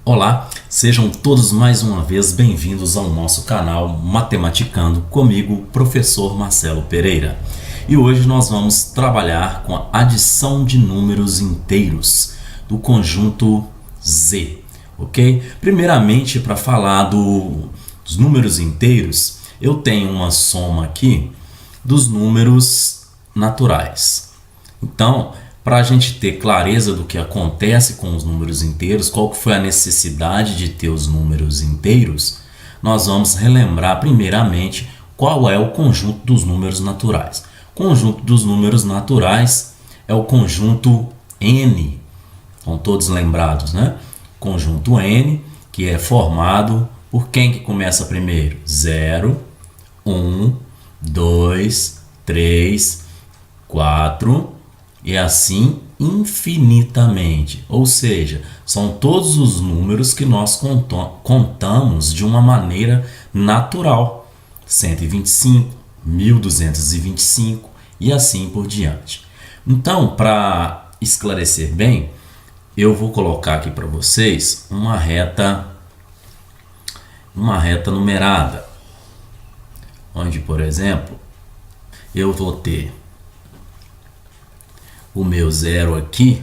Olá, sejam todos mais uma vez bem-vindos ao nosso canal Matematicando comigo, professor Marcelo Pereira. E hoje nós vamos trabalhar com a adição de números inteiros do conjunto Z, ok? Primeiramente, para falar dos números inteiros, eu tenho uma soma aqui dos números naturais. Então, para a gente ter clareza do que acontece com os números inteiros, qual que foi a necessidade de ter os números inteiros, nós vamos relembrar primeiramente qual é o conjunto dos números naturais. O conjunto dos números naturais é o conjunto N. Estão todos lembrados, né? Conjunto N, que é formado por quem que começa primeiro? 0, 1, 2, 3, 4... e assim infinitamente, ou seja, são todos os números que nós contamos de uma maneira natural, 125, 1225 e assim por diante. Então, para esclarecer bem, eu vou colocar aqui para vocês uma reta numerada, onde, por exemplo, eu vou ter o meu zero aqui,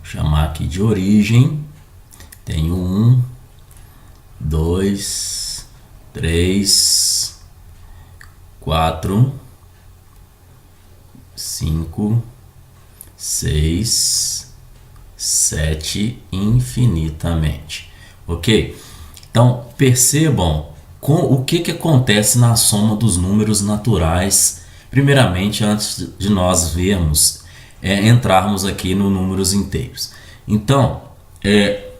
chamar aqui de origem, tenho 1, 2, 3, 4, 5, 6, 7, infinitamente, ok? Então, percebam o que acontece na soma dos números naturais. Primeiramente, antes de nós entrarmos aqui no números inteiros. Então,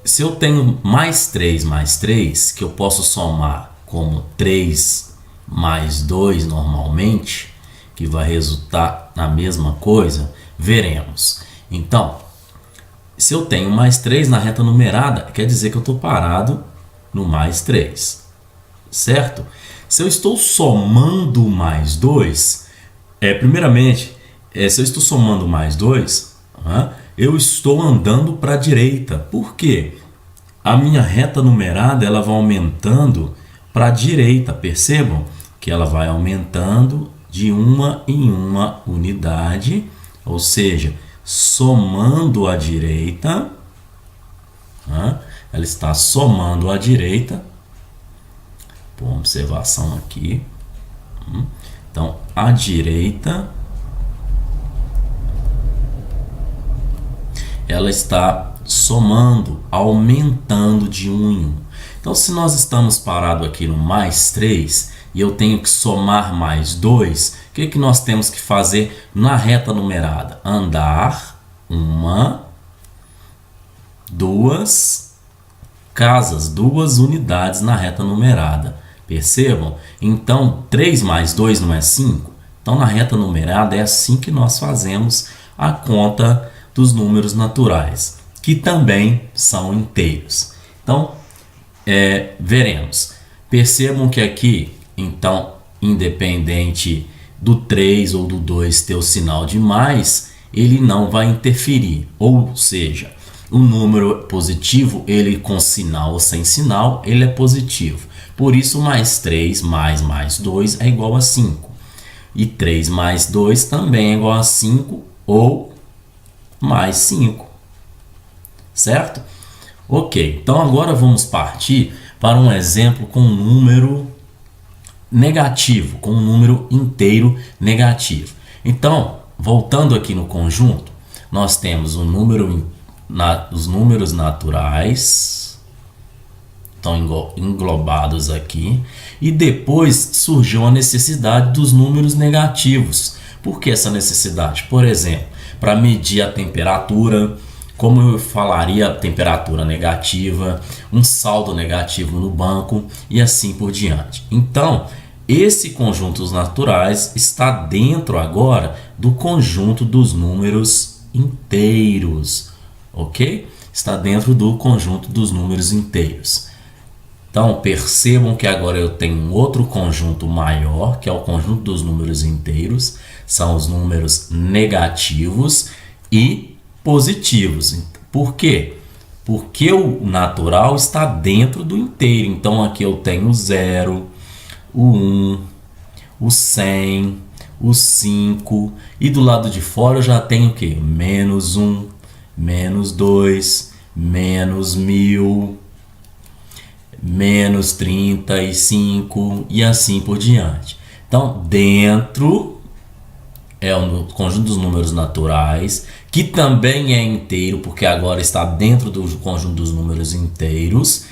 se eu tenho mais 3, que eu posso somar como 3 mais 2 normalmente, que vai resultar na mesma coisa, veremos. Então, se eu tenho mais 3 na reta numerada, quer dizer que eu estou parado no mais 3, certo? Se eu estou somando mais 2... primeiramente, se eu estou somando mais 2, eu estou andando para a direita. Por quê? A minha reta numerada ela vai aumentando para a direita. Percebam que ela vai aumentando de uma em uma unidade, ou seja, somando à direita, ela está somando à direita. Por observação aqui. Então, à direita, ela está somando, aumentando de 1 em 1. Então, se nós estamos parados aqui no mais 3 e eu tenho que somar mais 2, o que nós temos que fazer na reta numerada? Andar 1, 2 casas, 2 unidades na reta numerada. Percebam? Então, 3 mais 2 não é 5? Então, na reta numerada é assim que nós fazemos a conta dos números naturais, que também são inteiros. Então, veremos. Percebam que aqui, então, independente do 3 ou do 2 ter o sinal de mais, ele não vai interferir. Ou seja, o número positivo, ele com sinal ou sem sinal, ele é positivo. Por isso, mais 3 mais 2 é igual a 5. E 3 mais 2 também é igual a 5 ou mais 5. Certo? Ok, então agora vamos partir para um exemplo com um número negativo, com um número inteiro negativo. Então, voltando aqui no conjunto, nós temos os números naturais, estão englobados aqui, e depois surgiu a necessidade dos números negativos. Por que essa necessidade? Por exemplo, para medir a temperatura, como eu falaria a temperatura negativa, um saldo negativo no banco e assim por diante. Então, esse conjunto dos naturais está dentro agora do conjunto dos números inteiros, ok? Está dentro do conjunto dos números inteiros. Então, percebam que agora eu tenho um outro conjunto maior, que é o conjunto dos números inteiros, são os números negativos e positivos. Por quê? Porque o natural está dentro do inteiro. Então aqui eu tenho o 0, o 1, o 100, o 5. E do lado de fora eu já tenho o quê? Menos 1, menos 2, menos 1000, menos 35 e assim por diante. Então, dentro é o conjunto dos números naturais, que também é inteiro, porque agora está dentro do conjunto dos números inteiros,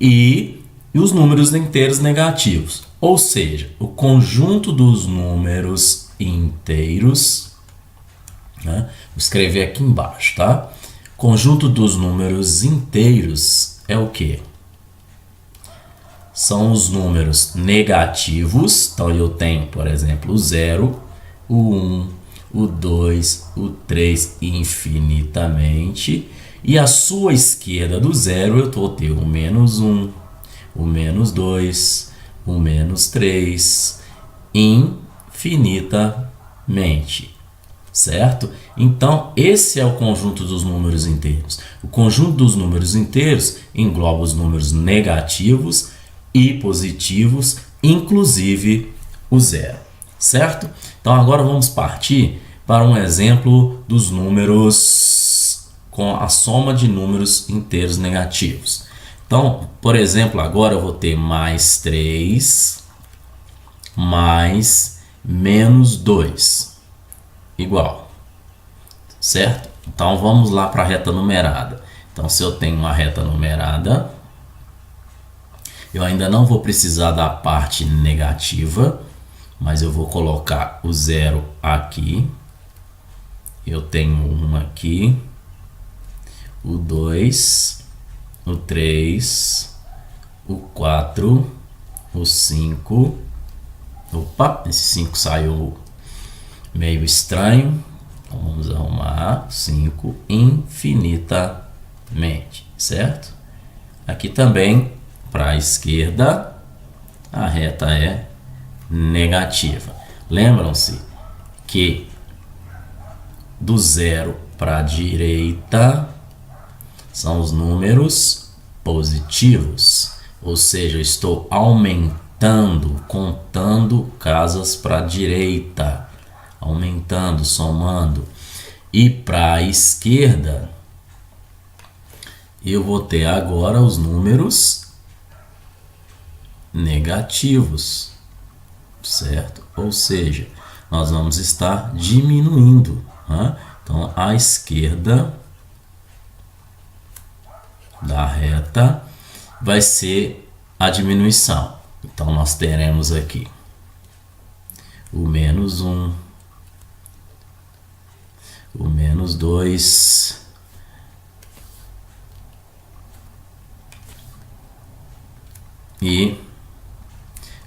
e os números inteiros negativos. Ou seja, o conjunto dos números inteiros, né? Vou escrever aqui embaixo, tá? Conjunto dos números inteiros é o quê? São os números negativos. Então eu tenho, por exemplo, o 0, o 1, o 2, o 3 infinitamente. E à sua esquerda do 0 eu vou ter o menos 1, o menos 2, o menos 3 infinitamente. Certo? Então, esse é o conjunto dos números inteiros. O conjunto dos números inteiros engloba os números negativos e positivos, inclusive o 0. Certo? Então, agora vamos partir para um exemplo dos números com a soma de números inteiros negativos. Então, por exemplo, agora eu vou ter mais 3 mais menos 2. Igual, certo? Então vamos lá para a reta numerada. Então, se eu tenho uma reta numerada, eu ainda não vou precisar da parte negativa, mas eu vou colocar o 0 aqui. Eu tenho 1 aqui, o 2, o 3, o 4, o 5. Opa, esse 5 saiu meio estranho. Então vamos arrumar 5 infinitamente, certo? Aqui também para a esquerda a reta é negativa. Lembram-se que do 0 para a direita são os números positivos, ou seja, eu estou aumentando, contando casas para a direita, aumentando, somando. E para a esquerda eu vou ter agora os números negativos, certo? Ou seja, nós vamos estar diminuindo, né? Então a esquerda da reta vai ser a diminuição. Então nós teremos aqui o menos 1, o menos 2, e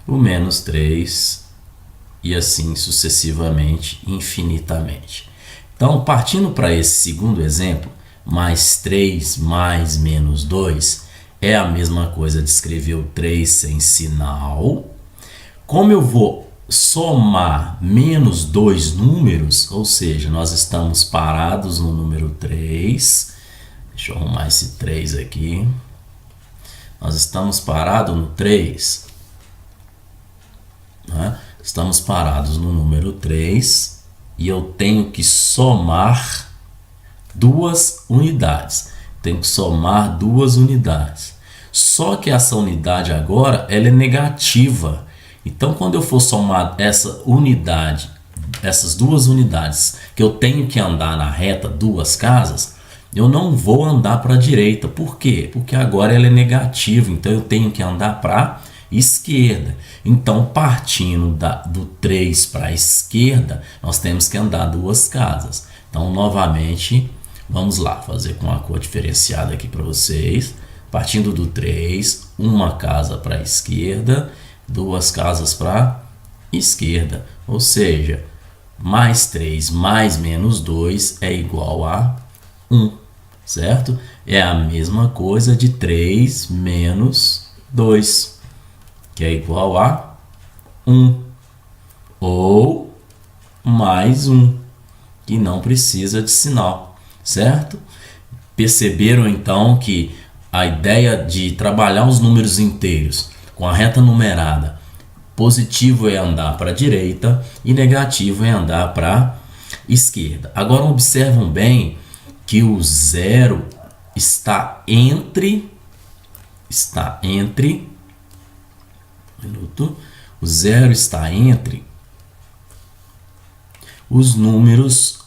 o menos 3, e assim sucessivamente, infinitamente. Então, partindo para esse segundo exemplo, mais 3 mais menos 2 é a mesma coisa de escrever o 3 sem sinal. Como eu vou somar menos 2 números, ou seja, nós estamos parados no número 3. Deixa eu arrumar esse 3 aqui. Nós estamos parados no 3. Né? Estamos parados no número 3 e eu tenho que somar duas unidades. Tenho que somar duas unidades. Só que essa unidade agora ela é negativa. Então, quando eu for somar essa unidade, essas duas unidades que eu tenho que andar na reta, duas casas, eu não vou andar para a direita. Por quê? Porque agora ela é negativa, então eu tenho que andar para a esquerda. Então, partindo do 3 para a esquerda, nós temos que andar duas casas. Então, novamente, vamos lá, fazer com a cor diferenciada aqui para vocês. Partindo do 3, uma casa para a esquerda, duas casas para a esquerda. Ou seja, mais 3 mais menos 2 é igual a 1, certo? É a mesma coisa de 3 menos 2, que é igual a 1. Ou mais 1, que não precisa de sinal, certo? Perceberam então que a ideia de trabalhar os números inteiros com a reta numerada, positivo é andar para a direita e negativo é andar para a esquerda. Agora observam bem que o zero está entre o zero está entre os números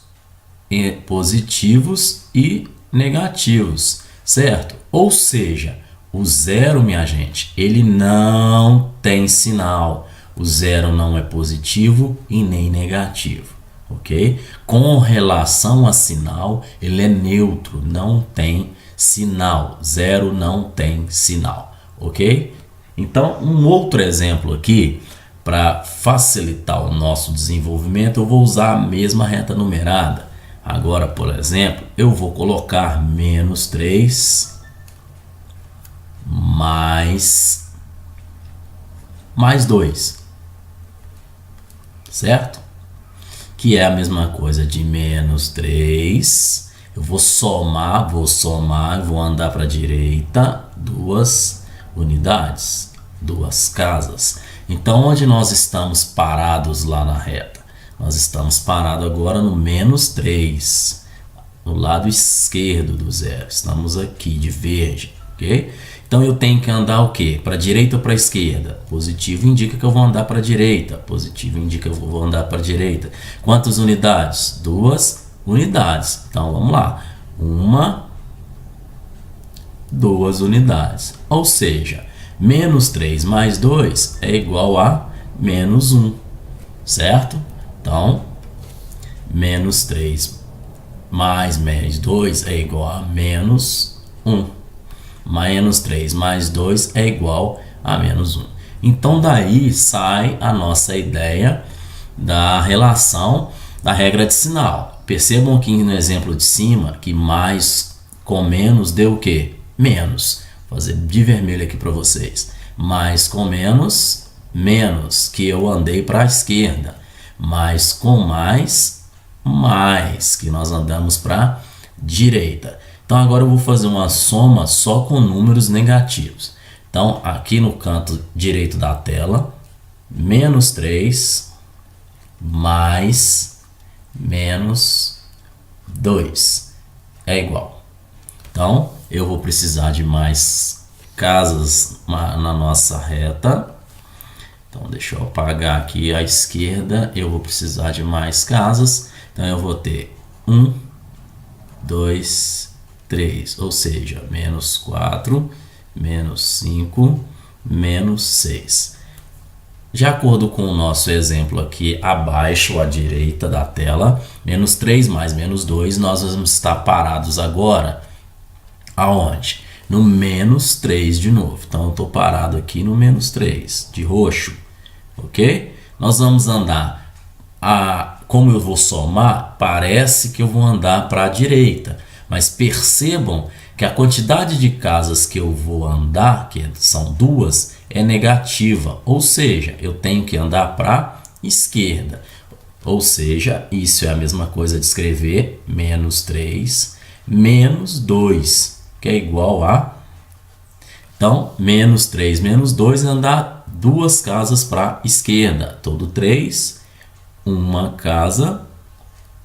positivos e negativos, certo? Ou seja, o zero, minha gente, ele não tem sinal. O zero não é positivo e nem negativo, ok? Com relação a sinal, ele é neutro, não tem sinal. Zero não tem sinal, ok? Então, um outro exemplo aqui, para facilitar o nosso desenvolvimento, eu vou usar a mesma reta numerada. Agora, por exemplo, eu vou colocar menos 3 mais 2, certo? Que é a mesma coisa de menos 3. Eu vou somar, vou andar para a direita 2 unidades, 2 casas. Então, onde nós estamos parados lá na reta? Nós estamos parados agora no menos 3, no lado esquerdo do zero. Estamos aqui de verde, ok? Então, eu tenho que andar o quê? Para a direita ou para a esquerda? Positivo indica que eu vou andar para a direita. Positivo indica que eu vou andar para a direita. Quantas unidades? 2 unidades. Então, vamos lá. 1, 2 unidades. Ou seja, menos 3 mais 2 é igual a menos 1, certo? Então, menos 3 mais 2 é igual a menos 1. Menos 3 mais 2 é igual a menos 1. Então, daí sai a nossa ideia da relação da regra de sinal. Percebam aqui no exemplo de cima que mais com menos deu o quê? Menos. Vou fazer de vermelho aqui para vocês. Mais com menos, menos, que eu andei para a esquerda. Mais com mais, que nós andamos para a direita. Então, agora eu vou fazer uma soma só com números negativos. Então, aqui no canto direito da tela, menos 3 mais menos 2 é igual. Então, eu vou precisar de mais casas na nossa reta. Então, deixa eu apagar aqui à esquerda. Eu vou precisar de mais casas. Então, eu vou ter 1, 2, 3. Ou seja, menos 4, menos 5, menos 6. De acordo com o nosso exemplo aqui abaixo à direita da tela, menos 3 mais menos 2, nós vamos estar parados agora aonde? No menos 3 de novo. Então, eu estou parado aqui no menos 3, de roxo, ok? Nós vamos andar, como eu vou somar, parece que eu vou andar para a direita, mas percebam que a quantidade de casas que eu vou andar, que são 2, é negativa, ou seja, eu tenho que andar para a esquerda. Ou seja, isso é a mesma coisa de escrever menos 3 menos 2, que é igual a... Então, menos 3 menos 2 é andar 2 casas para a esquerda. Todo 3, 1 casa,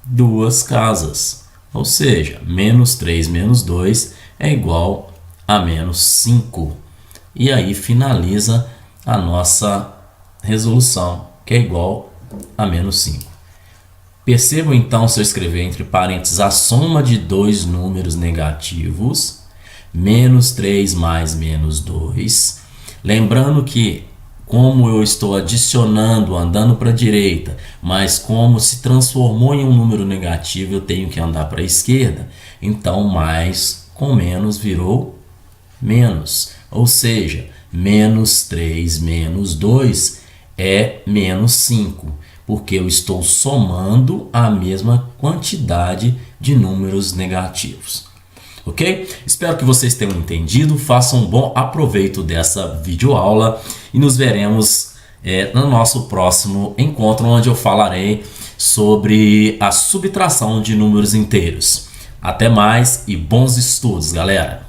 2 casas. Ou seja, menos 3 menos 2 é igual a menos 5. E aí finaliza a nossa resolução, que é igual a menos 5. Percebam então, se eu escrever entre parênteses a soma de dois números negativos, menos 3 mais menos 2. Lembrando que, como eu estou adicionando, andando para a direita, mas como se transformou em um número negativo, eu tenho que andar para a esquerda, então mais com menos virou menos. Ou seja, menos 3 menos 2 é menos 5, porque eu estou somando a mesma quantidade de números negativos. Ok? Espero que vocês tenham entendido, façam um bom aproveito dessa videoaula e nos veremos no nosso próximo encontro, onde eu falarei sobre a subtração de números inteiros. Até mais e bons estudos, galera!